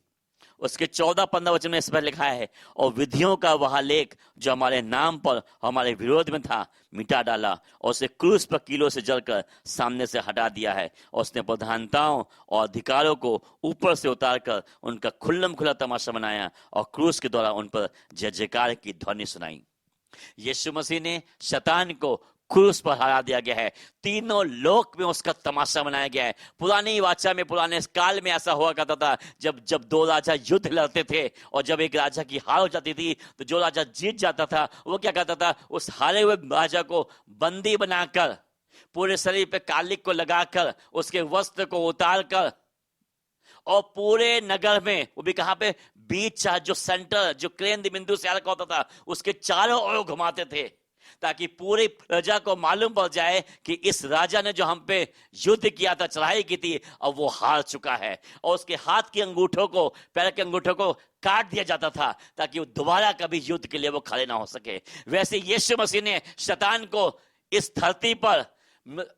उसके 14-15 वचन में इस पर लिखा है, और विधियों का वह लेख जो हमारे नाम पर हमारे विरोध में था मिटा डाला और उसे क्रूस पर कीलों से जलकर सामने से हटा दिया है। और उसने प्रधानताओं और अधिकारों को ऊपर से उतारकर उनका खुल्लम खुला तमाशा बनाया और क्रूस के द्वारा उन पर जय जयकार की ध्वनि सुनाई। यीशु मसीह ने शैतान को क्रूस पर हरा दिया गया है। तीनों लोक में उसका तमाशा बनाया गया है। पुरानी वाचा में, पुराने काल में ऐसा हुआ करता था, जब 2 राजा युद्ध लड़ते थे और जब एक राजा की हार हो जाती थी तो जो राजा जीत जाता था वो क्या करता था? उस हारे हुए राजा को बंदी बनाकर, पूरे शरीर पे कालिक को लगाकर, उसके वस्त्र को उतार कर और पूरे नगर में, वो भी कहां पे? बीच, जो सेंटर, जो केंद्र बिंदु से अलग होता था, उसके चारों ओर घुमाते थे ताकि पूरी प्रजा को मालूम पड़ जाए कि इस राजा ने जो हम पे युद्ध किया था, चढ़ाई की थी, अब वो हार चुका है। और उसके हाथ के अंगूठों को, पैर के अंगूठों को काट दिया जाता था ताकि वो दोबारा कभी युद्ध के लिए वो खड़े ना हो सके। वैसे यीशु मसीह ने शैतान को इस धरती पर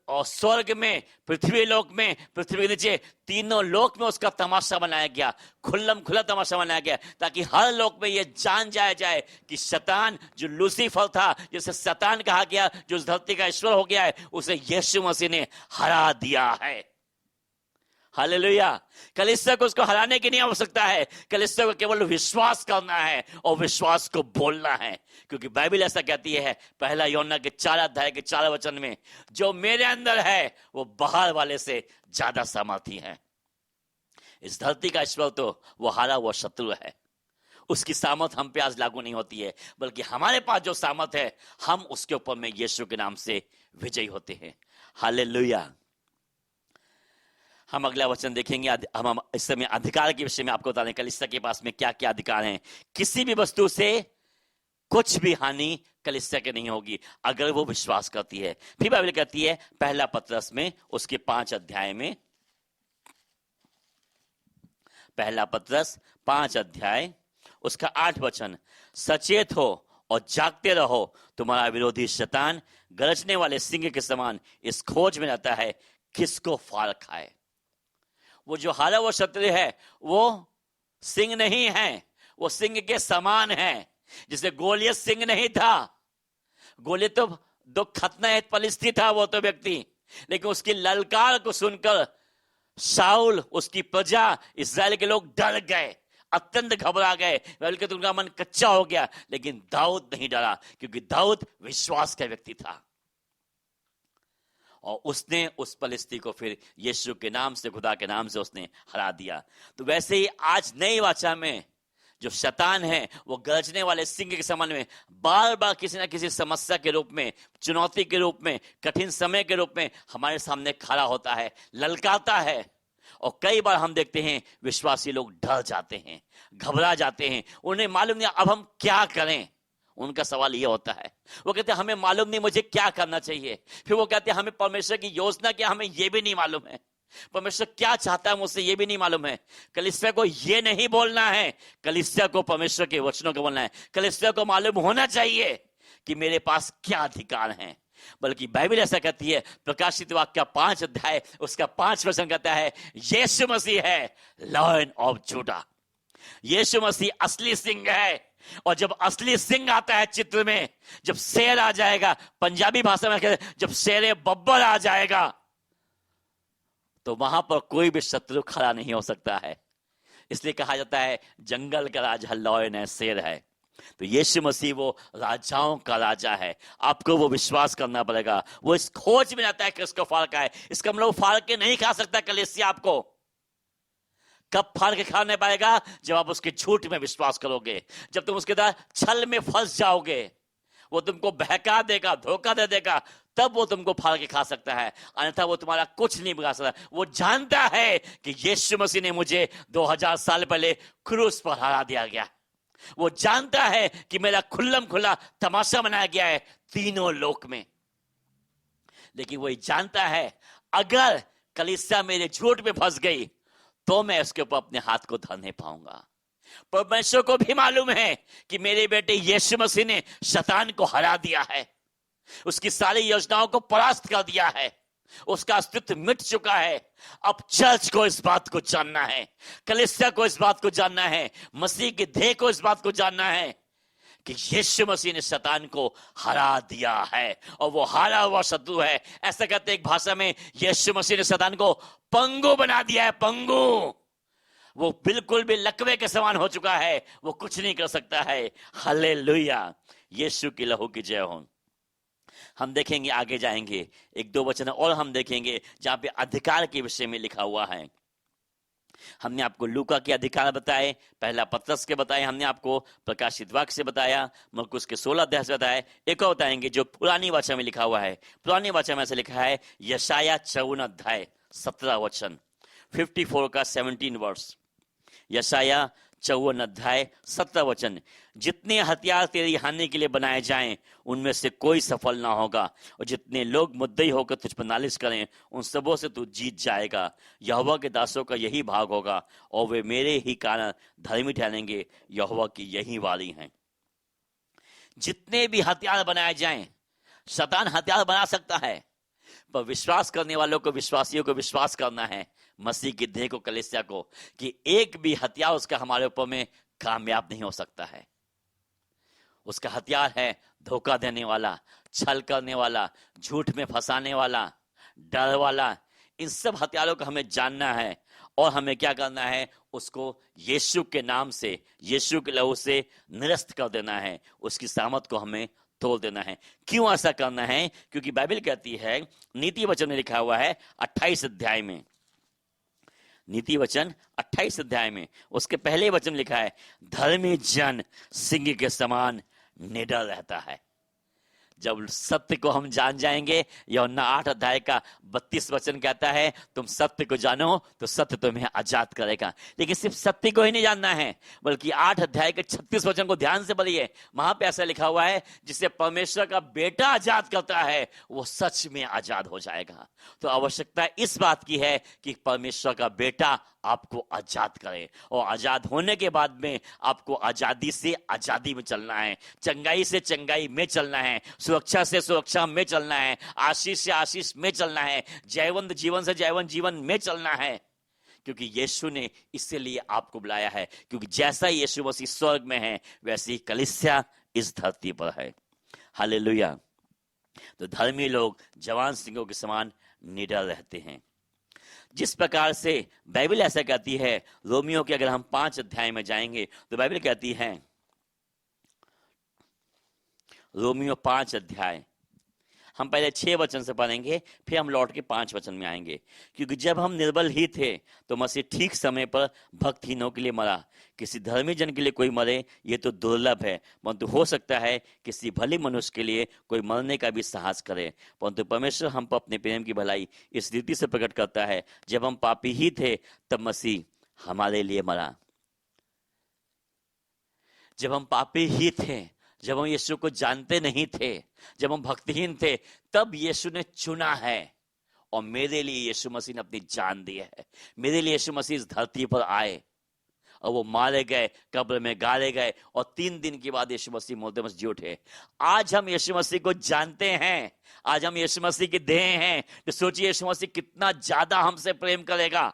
और स्वर्ग में, पृथ्वी लोक में, पृथ्वी के नीचे, तीनों लोक में उसका तमाशा बनाया गया, खुल्लम खुला तमाशा बनाया गया, ताकि हर लोक में यह जान जाए कि शैतान, जो लूसीफर था, जिसे शैतान कहा गया, जो उस धरती का ईश्वर हो गया है, उसे यीशु मसीह ने हरा दिया है। हालेलुया। कलीसिया को उसको हराने की नहीं आवश्यकता है। कलीसिया को केवल विश्वास करना है और विश्वास को बोलना है, क्योंकि बाइबल ऐसा कहती है, पहला यूहन्ना के 4 अध्याय के 4 वचन में, जो मेरे अंदर है वो बाहर वाले से ज्यादा सामर्थी है। इस धरती का ईश्वर तो वो हारा हुआ शत्रु है, उसकी सामर्थ हम पे आज लागू नहीं होती है, बल्कि हमारे पास जो सामर्थ है हम उसके ऊपर में यीशु के नाम से विजयी होते हैं। हालेलुया। हम अगला वचन देखेंगे। हम इस समय अधिकार के विषय में आपको बता दें, कलीसिया के पास में क्या क्या अधिकार हैं। किसी भी वस्तु से कुछ भी हानि कलीसिया के नहीं होगी अगर वो विश्वास करती है। फिर बाइबल कहती है पहला पतरस में उसके 5 अध्याय में, पहला पतरस 5 अध्याय उसका 8 वचन, सचेत हो और जागते रहो, तुम्हारा विरोधी शैतान गरजने वाले सिंह के समान इस खोज में रहता है किसको फाड़ खाए। वो जो हारा वो शत्रु है वो सिंह नहीं है, वो सिंह के समान है। जिसे गोलियत सिंह नहीं था, गोलियत तो दो खतना फलिस्ती था वो तो व्यक्ति, लेकिन उसकी ललकार को सुनकर शाऊल, उसकी प्रजा, इस्राएल के लोग डर गए, अत्यंत घबरा गए, बल्कि उनका मन कच्चा हो गया। लेकिन दाऊद नहीं डरा, क्योंकि दाऊद विश्वास का व्यक्ति था और उसने उस फलिस्ती को फिर यीशु के नाम से, खुदा के नाम से उसने हरा दिया। तो वैसे ही आज नई वाचा में जो शैतान है वो गरजने वाले सिंह के समान में बार बार किसी ना किसी समस्या के रूप में, चुनौती के रूप में, कठिन समय के रूप में हमारे सामने खड़ा होता है, ललकाता है। और कई बार हम देखते हैं विश्वासी लोग डर जाते हैं, घबरा जाते हैं, उन्हें मालूम नहीं अब हम क्या करें। उनका सवाल ये होता है, वो कहते हैं हमें मालूम नहीं मुझे क्या करना चाहिए। फिर वो कहते हैं हमें परमेश्वर की योजना क्या, हमें ये भी नहीं मालूम है, परमेश्वर क्या चाहता है मुझसे ये भी नहीं मालूम है। कलीसिया को ये नहीं बोलना है, कलीसिया को परमेश्वर के वचनों को बोलना है। कलीसिया को मालूम होना चाहिए कि मेरे पास क्या अधिकार हैं। बल्कि बाइबल ऐसा कहती है, प्रकाशित वाक्य 5 अध्याय उसका 5 वचन कहता है यीशु मसीह है लायन ऑफ जूडा। यीशु मसीह असली सिंह है। और जब असली सिंह आता है चित्र में, जब शेर आ जाएगा, पंजाबी भाषा में कहते हैं जब शेरे बब्बर आ जाएगा, तो वहां पर कोई भी शत्रु खड़ा नहीं हो सकता है। इसलिए कहा जाता है जंगल का राजा लायन है, शेर है। तो यीशु मसीह वो राजाओं का राजा है। आपको वो विश्वास करना पड़ेगा। वो इस खोज में आता है कि उसको फाड़ खाए। इसका मतलब फाड़ के नहीं खा सकता कलीसिया आपको। कब फाड़ के खा नहीं पाएगा? जब आप उसके झूठ में विश्वास करोगे, जब तुम उसके द्वारा छल में फंस जाओगे, वो तुमको बहका देगा, धोखा दे देगा, तब वो तुमको फाड़ के खा सकता है। अन्यथा वो तुम्हारा कुछ नहीं बिगाड़ सकता। वो जानता है कि यीशु मसीह ने मुझे 2000 साल पहले क्रूस पर हरा दिया गया। वो जानता है कि मेरा खुल्लम खुल्ला तमाशा बनाया गया है तीनों लोक में। लेकिन वो जानता है अगर कलीसिया मेरे झूठ में फंस गई तो मैं उसके ऊपर अपने हाथ को धर नहीं पाऊंगा। परमेश्वर को भी मालूम है कि मेरे बेटे यीशु मसीह ने शैतान को हरा दिया है, उसकी सारी योजनाओं को परास्त कर दिया है, उसका अस्तित्व मिट चुका है। अब चर्च को इस बात को जानना है, कलीसिया को इस बात को जानना है, मसीह के देह को इस बात को जानना है कि यीशु मसीह ने शैतान को हरा दिया है और वो हारा हुआ शत्रु है। ऐसा कहते हैं एक भाषा में, यीशु मसीह ने शैतान को पंगु बना दिया है। पंगु, वो बिल्कुल भी लकवे के समान हो चुका है, वो कुछ नहीं कर सकता है। हालेलुया, यीशु की लहू की जय हो। हम देखेंगे, आगे जाएंगे, 1-2 वचन और हम देखेंगे जहां पे अधिकार के विषय में लिखा हुआ है। हमने आपको लूका के अधिकार बताए, पहला पतरस के बताए, हमने आपको प्रकाशित वाक्य से बताया, मरकुस के 16 अध्याय से बताया। एक और बताएंगे जो पुरानी वाचा में लिखा हुआ है। पुरानी वाचा में ऐसे लिखा है यशाया 54 अध्याय 17 वचन, 54 का 17 वर्ष। यशाया 54 अध्याय 17 वचन, जितने हथियार तेरी हानि के लिए बनाए जाएं उनमें से कोई सफल ना होगा, और जितने लोग मुद्दई होकर तुझ पर नालिश करें उन सबों से तू जीत जाएगा। यहोवा के दासों का यही भाग होगा और वे मेरे ही कारण धर्मी ठहरेंगे, यहोवा की यही वाणी है। जितने भी हथियार बनाए जाएं, शैतान हथियार बना सकता है, पर विश्वास करने वालों को, विश्वासियों को विश्वास करना है, मसीह की देह को, कलीसिया को, कि एक भी हथियार उसका हमारे ऊपर में कामयाब नहीं हो सकता है। उसका हथियार है धोखा देने वाला, छल करने वाला, झूठ में फंसाने वाला, डर वाला। इन सब हथियारों को हमें जानना है और हमें क्या करना है, उसको यीशु के नाम से, यीशु के लहू से निरस्त कर देना है। उसकी सामर्थ को हमें तोड़ देना है। क्यों ऐसा करना है? क्योंकि बाइबल कहती है, नीति वचन में लिखा हुआ है 28 अध्याय में, नीति वचन 28 अध्याय में उसके पहले वचन लिखा है, धर्मी जन सिंह के समान निडर रहता है। जब सत्य को हम जान जाएंगे, यूहन्ना 8 अध्याय का 32 वचन कहता है, तुम सत्य को जानो तो सत्य तुम्हें आजाद करेगा। लेकिन सिर्फ सत्य को ही नहीं जानना है, बल्कि 8 अध्याय के 36 वचन को ध्यान से पढ़िए। वहां पे ऐसा लिखा हुआ है, जिसे परमेश्वर का बेटा आजाद करता है वो सच में आजाद हो जाएगा। तो आवश्यकता इस बात की है कि परमेश्वर का बेटा आपको आजाद करे, और आजाद होने के बाद में आपको आजादी से आजादी में चलना है, चंगाई से चंगाई में चलना है, सुरक्षा से सुरक्षा में चलना है, आशीष से आशीष में चलना है, जयवंत जीवन से जयवंत जीवन में चलना है। क्योंकि यीशु ने इसलिए आपको बुलाया है, क्योंकि जैसा यीशु मसीह स्वर्ग में है वैसे ही कलीसिया इस धरती पर है। हालेलुया। तो धर्मी लोग जवान सिंहों के समान निडर रहते हैं। जिस प्रकार से बाइबल ऐसा कहती है, रोमियो के अगर हम 5 अध्याय में जाएंगे तो बाइबल कहती है, रोमियो 5 अध्याय हम पहले 6 वचन से पढ़ेंगे, फिर हम लौट के 5 वचन में आएंगे। क्योंकि जब हम निर्बल ही थे तो मसीह ठीक समय पर भक्तहीनों के लिए मरा। किसी धर्मी जन के लिए कोई मरे ये तो दुर्लभ है, परंतु हो सकता है किसी भले मनुष्य के लिए कोई मरने का भी साहस करे। परंतु परमेश्वर हम पर अपने प्रेम की भलाई इस रीति से प्रकट करता है, जब हम पापी ही थे तब मसीह हमारे लिए मरा। जब हम पापी ही थे, जब हम यीशु को जानते नहीं थे, जब हम भक्तिहीन थे, तब यीशु ने चुना है और मेरे लिए यीशु मसीह ने अपनी जान दी है। मेरे लिए यीशु मसीह इस धरती पर आए और वो मारे गए, कब्र में गाड़े गए, और 3 दिन के बाद यीशु मसीह मुर्दे में जी उठे। आज हम यीशु मसीह को जानते हैं, आज हम यीशु मसीह की देह हैं, तो सोचिए यीशु मसीह कितना ज्यादा हमसे प्रेम करेगा।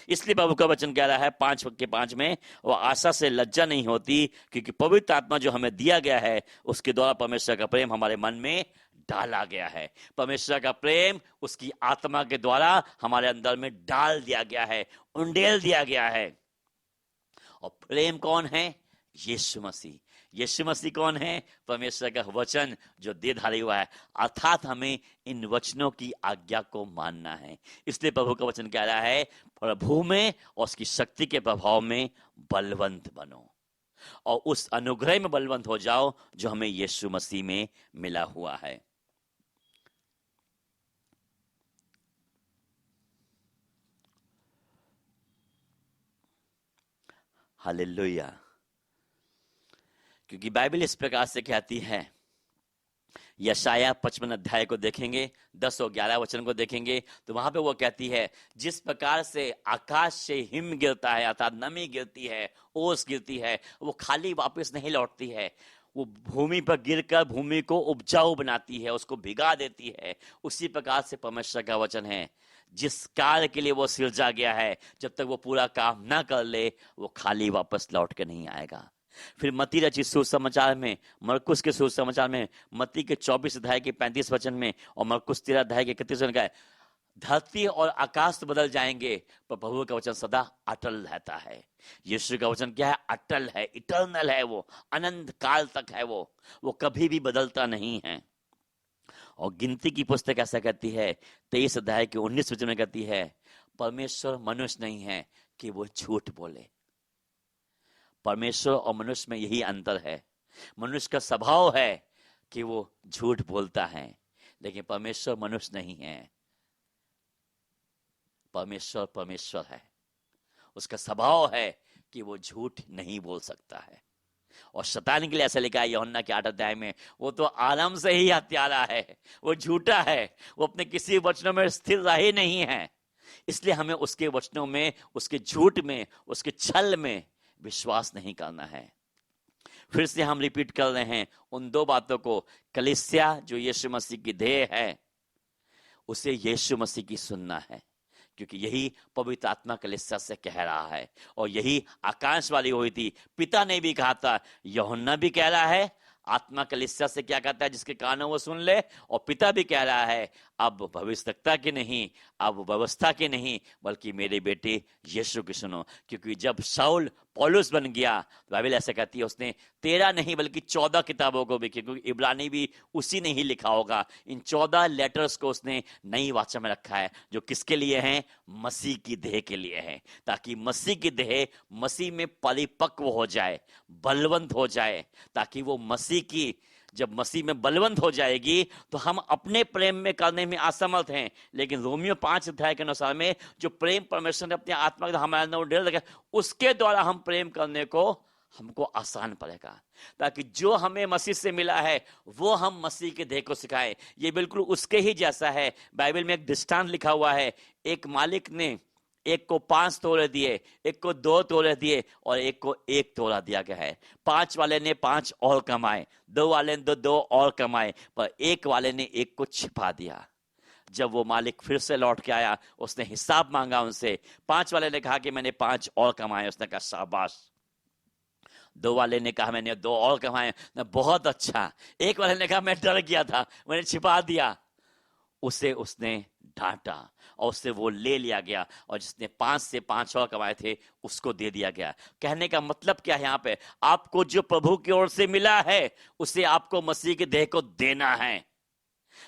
इसलिए प्रभु का वचन कह रहा है 5:5 में, वो आशा से लज्जा नहीं होती, क्योंकि पवित्र आत्मा जो हमें दिया गया है उसके द्वारा परमेश्वर का प्रेम हमारे मन में डाला गया है। परमेश्वर का प्रेम उसकी आत्मा के द्वारा हमारे अंदर में डाल दिया गया है, उंडेल दिया गया है। और प्रेम कौन है? यीशु मसीह। यीशु मसीह कौन है? परमेश्वर का वचन जो देहधारी हुआ है, अर्थात हमें इन वचनों की आज्ञा को मानना है। इसलिए प्रभु का वचन कह रहा है, प्रभु में और उसकी शक्ति के प्रभाव में बलवंत बनो, और उस अनुग्रह में बलवंत हो जाओ जो हमें यीशु मसीह में मिला हुआ है। हालेलुया। क्योंकि बाइबल इस प्रकार से कहती है, यशाया 55 अध्याय को देखेंगे, 10 और 11 वचन को देखेंगे, तो वहां पे वो कहती है, जिस प्रकार से आकाश से हिम गिरता है, अर्थात नमी गिरती है, ओस गिरती है, वो खाली वापस नहीं लौटती है, वो भूमि पर गिरकर भूमि को उपजाऊ बनाती है, उसको भिगा देती है। उसी प्रकार से परमेश्वर का वचन है, जिस कार्य के लिए वो सिरजा गया है, जब तक वो पूरा काम ना कर ले वो खाली वापस लौट के नहीं आएगा। फिर मत्ती रचित सुसमाचार में, मरकुस के सुसमाचार में, मत्ती के 24 अध्याय के 35 वचन में और मरकुस 13 अध्याय के 31 वचन का है, धरती और आकाश तो बदल जाएंगे पर प्रभु का वचन सदा अटल रहता है। यीशु का वचन क्या है? अटल है, इटर्नल है, वो अनंत काल तक है, वो कभी भी बदलता नहीं है। और गिनती की पुस्तक ऐसा कहती है, 23 अध्याय के 19 वचन में कहती है, परमेश्वर मनुष्य नहीं है कि वो झूठ बोले। परमेश्वर और मनुष्य में यही अंतर है। मनुष्य का स्वभाव है कि वो झूठ बोलता है, लेकिन परमेश्वर मनुष्य नहीं है। परमेश्वर है, उसका स्वभाव है कि वो झूठ नहीं बोल सकता है। और शैतान के लिए ऐसा लिखा है यूहन्ना के 8 अध्याय में, वो तो आरंभ से ही हत्यारा है, वो झूठा है, वो अपने किसी वचनों में स्थिर रहे नहीं है। इसलिए हमें उसके वचनों में, उसके झूठ में, उसके छल में विश्वास नहीं करना है। फिर से हम रिपीट कर रहे हैं उन 2 बातों को, कलीसिया जो यीशु मसीह की देह है उसे यीशु मसीह की सुनना है, क्योंकि यही पवित्र आत्मा कलीसिया से कह रहा है, और यही आकाश वाली हुई थी। पिता ने भी कहा था, यूहन्ना भी कह रहा है, आत्मा कलीसिया से क्या कहता है, जिसके कान वो सुन ले। और पिता भी कह रहा है, अब भविष्यवक्ता की नहीं, अब व्यवस्था की नहीं, बल्कि मेरे बेटे यीशु की सुनो। क्योंकि जब शाऊल पौलुस बन गया, तो बाइबल ऐसा कहती है उसने 13 नहीं बल्कि 14 किताबों को भी, क्योंकि इब्रानी भी उसी ने ही लिखा होगा। इन 14 लेटर्स को उसने नई वाचा में रखा है, जो किसके लिए हैं? मसीह की देह के लिए है, ताकि मसीह की देह मसीह में परिपक्व हो जाए, बलवंत हो जाए, ताकि वो मसीह की, जब मसीह में बलवंत हो जाएगी तो हम अपने प्रेम में करने में असमर्थ हैं, लेकिन रोमियो 5 अध्याय के अनुसार में जो प्रेम परमेश्वर ने अपने आत्मा के हमारे अंदर डेल रखा, उसके द्वारा हम प्रेम करने को हमको आसान पड़ेगा, ताकि जो हमें मसीह से मिला है वो हम मसीह के देह को सिखाएं। ये बिल्कुल उसके ही जैसा है। बाइबल में एक दृष्टांत लिखा हुआ है, एक मालिक ने एक को 5 तोले दिए, एक को 2 तोले दिए और एक को 1 तोला दिया गया है। 5 वाले ने 5 और कमाए, 2 वाले ने 2 और कमाए, पर 1 वाले ने 1 को छिपा दिया। जब वो मालिक फिर से लौट के आया, उसने हिसाब मांगा उनसे। 5 वाले ने कहा कि मैंने 5 और कमाए, उसने कहा शाबाश। 2 वाले ने कहा मैंने 2 और कमाए, बहुत अच्छा। 1 वाले ने कहा मैं डर गया था, मैंने छिपा दिया। उसे उसने डांटा और उससे वो ले लिया गया, और जिसने 5 से 5 और कमाए थे उसको दे दिया गया। कहने का मतलब क्या है यहाँ पे? आपको जो प्रभु की ओर से मिला है उसे आपको मसीह के देह को देना है।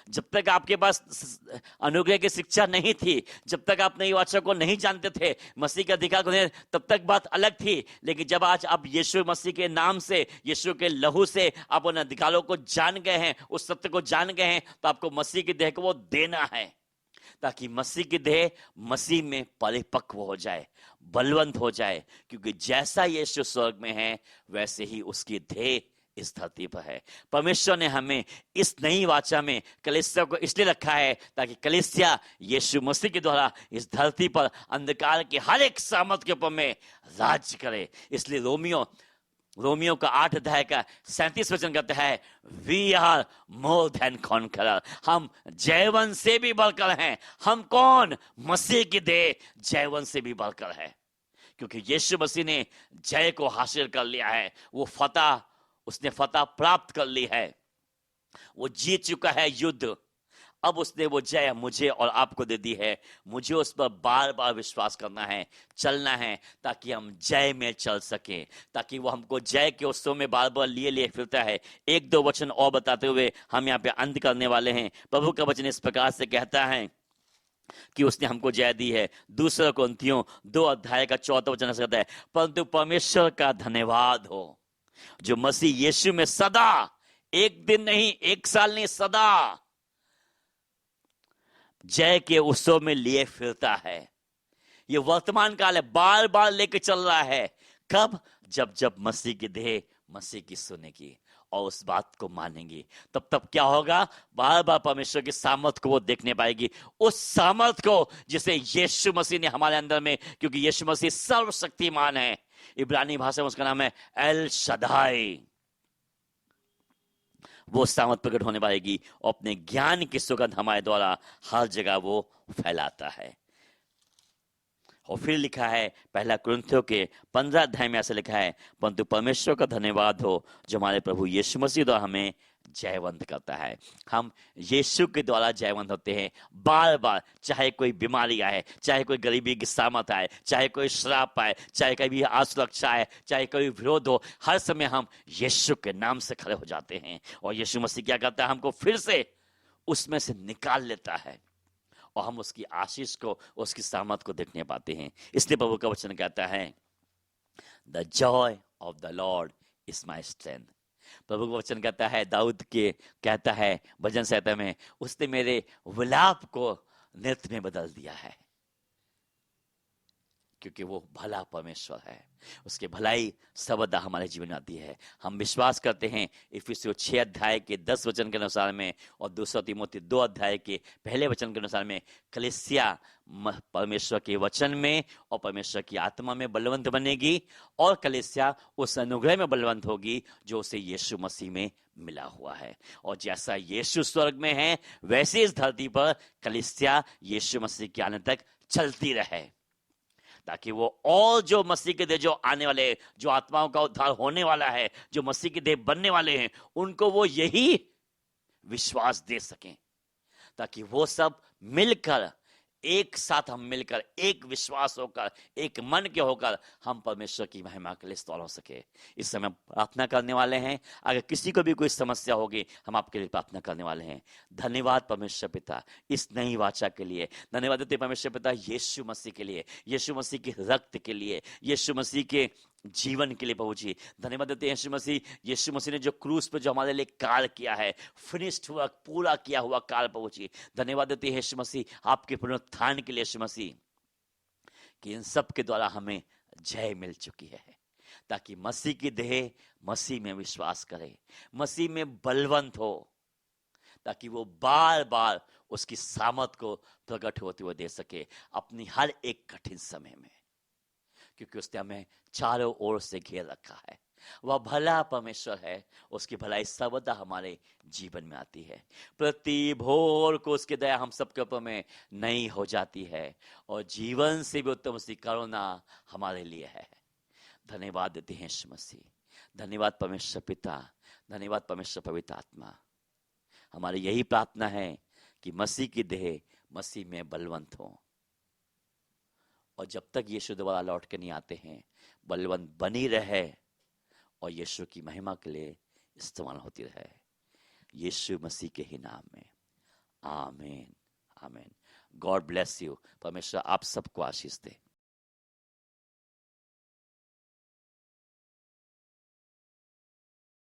जब तक आपके पास अनुग्रह की शिक्षा नहीं थी, जब तक आप नई वाचा को नहीं जानते थे, मसीह के अधिकार को नहीं, तब तक बात अलग थी। लेकिन जब आज आप यीशु मसीह के नाम से, यीशु के लहू से आप उन अधिकारों को जान गए हैं, उस सत्य को जान गए हैं, तो आपको मसीह की देह को वो देना है, ताकि मसीह की देह मसीह में परिपक्व हो जाए, बलवंत हो जाए। क्योंकि जैसा यीशु स्वर्ग में है वैसे ही उसकी देह इस धरती पर है। परमेश्वर ने हमें इस नई वाचा में कलीसिया को इसलिए रखा है ताकि कलीसिया यीशु मसीह के द्वारा इस धरती पर अंधकार के हर एक सामर्थ के ऊपर में राज्य करे। इसलिए रोमियो का 8 अध्याय का 37 वचन कहता है, we are more than conqueror, हम जयवन से भी बढ़कर हैं। हम कौन? मसीह की देह जयवन से भी बढ़कर है, क्योंकि यीशु मसीह ने जय को हासिल कर लिया है। उसने फतह प्राप्त कर ली है, वो जीत चुका है युद्ध। अब उसने वो जय मुझे और आपको दे दी है। मुझे उस पर बार बार विश्वास करना है, चलना है, ताकि हम जय में चल सकें, ताकि वो हमको जय के उत्सव में बार बार लिए फिरता है। 1-2 वचन और बताते हुए हम यहाँ पे अंत करने वाले हैं। प्रभु का वचन इस प्रकार से कहता है कि उसने हमको जय दी है। 2 कोरिन्थियों 2 अध्याय का 4 वचन कहता है, परंतु परमेश्वर का धन्यवाद हो जो मसीह यीशु में सदा, एक दिन नहीं, 1 साल नहीं, सदा जय के उत्सव में लिए फिरता है। ये वर्तमान काल है, बार बार लेके चल रहा है। कब? जब मसीह की देह मसीह की सुनेगी और उस बात को मानेंगी, तब क्या होगा? बार बार परमेश्वर की सामर्थ को वो देखने पाएगी, उस सामर्थ को जिसे यीशु मसीह ने हमारे अंदर में, क्योंकि यीशु मसीह सर्वशक्तिमान है। इब्रानी भाषा में उसका नाम है एल शदाई। वो सामर्थ प्रकट होने पाएगी और अपने ज्ञान की सुगंध हमारे द्वारा हर जगह वो फैलाता है। और फिर लिखा है 1 कुरिन्थियों के 15 अध्याय में ऐसे लिखा है, परंतु परमेश्वर का धन्यवाद हो जो हमारे प्रभु यीशु मसीह द्वारा हमें जयवंत करता है। हम यीशु के द्वारा जयवंत होते हैं बार बार। चाहे कोई बीमारी आए, चाहे कोई गरीबी की सामत आए, चाहे कोई श्राप आए, चाहे कभी असुरक्षा आए, चाहे कोई विरोध हो, हर समय हम यीशु के नाम से खड़े हो जाते हैं। और यीशु मसीह क्या करता है? हमको फिर से उसमें से निकाल लेता है और हम उसकी आशीष को, उसकी सामर्थ को देखने पाते हैं। इसलिए प्रभु का वचन कहता है, the joy of the Lord is my strength. प्रभु का वचन कहता है, दाऊद के कहता है भजन संहिता में, उसने मेरे विलाप को नृत्य में बदल दिया है। क्योंकि वो भला परमेश्वर है, उसके भलाई सर्वदा हमारे जीवन में आती है। हम विश्वास करते हैं इफिसियों 6 अध्याय के 10 वचन के अनुसार में और 2 तीमुथी 2 अध्याय के पहले वचन के अनुसार में कलीसिया परमेश्वर के वचन में और परमेश्वर की आत्मा में बलवंत बनेगी, और कलीसिया उस अनुग्रह में बलवंत होगी जो उसे यीशु मसीह में मिला हुआ है। और जैसा यीशु स्वर्ग में है वैसे इस धरती पर कलीसिया यीशु मसीह के आने तक चलती रहे, ताकि वो और जो मसीह के देह जो आने वाले, जो आत्माओं का उद्धार होने वाला है, जो मसीह के देह बनने वाले हैं, उनको वो यही विश्वास दे सकें, ताकि वो सब मिलकर एक साथ हम मिलकर, एक विश्वास होकर, एक मन के होकर हम परमेश्वर की महिमा के लिए स्तौल हो सके। इस समय प्रार्थना करने वाले हैं। अगर किसी को भी कोई समस्या होगी, हम आपके लिए प्रार्थना करने वाले हैं। धन्यवाद परमेश्वर पिता इस नई वाचा के लिए। धन्यवाद देते परमेश्वर पिता यीशु मसीह के लिए, यीशु मसीह के रक्त के लिए, यीशु मसीह के जीवन के लिए प्रभु जी। धन्यवाद देते हैं यीशु मसीह ने जो क्रूस पे जो हमारे लिए कार्य किया है, फिनिश्ड हुआ, पूरा किया हुआ कार्य प्रभु जी। धन्यवाद देते हैं यीशु मसीह आपके पुनरुत्थान के लिए यीशु मसीह, कि इन सब के द्वारा हमें जय मिल चुकी है, ताकि मसीह की देह मसीह में विश्वास करे, मसीह में बलवंत हो, ताकि वो बार बार उसकी सामर्थ को प्रकट होते हुए दे सके अपनी हर एक कठिन समय में, क्योंकि उसने हमें चारों ओर से घेर रखा है। वह भला परमेश्वर है, उसकी भलाई सर्वदा हमारे जीवन में आती है। प्रति भोर को उसकी दया हम सबके ऊपर में नई हो जाती है, और जीवन से भी उत्तम उसकी करुणा हमारे लिए है। धन्यवाद देते हैं यीशु मसीह। धन्यवाद परमेश्वर पिता, धन्यवाद परमेश्वर पवित्र आत्मा। हमारी यही प्रार्थना है कि मसीह की देह मसीह में बलवंत हो, और जब तक यीशु दोबारा लौट के नहीं आते हैं, बलवंत बनी रहे और यीशु की महिमा के लिए इस्तेमाल होती रहे। यीशु मसीह के ही नाम में आमीन, आमीन। God bless you. परमेश्वर आप सबको आशीष दे।